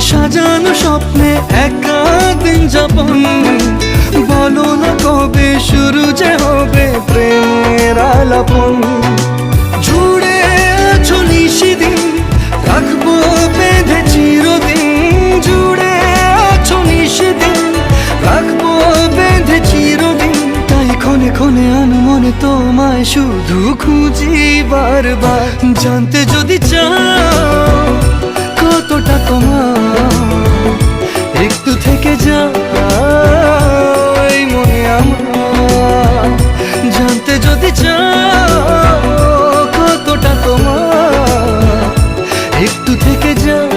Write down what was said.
সাজানো স্বপ্নে একা দিন যাপন, বলো না কবে শুরু যে হবে প্রেমের আলাপন। জুড়ে আছো নিশিদিন, রাখবো বেঁধে চিরদিন। জুড়ে আছো নিশিদিন, রাখবো বেঁধে চিরদিন। তাই ক্ষণে ক্ষণে আনমনে তোমায় শুধু খুঁজি বারবার। জানতে যদি চাও কতটা তোমার, একটু থেকে যাও এই মনে আমার। জানতে যদি চাও কতটা তোমার, একটু থেকে যাও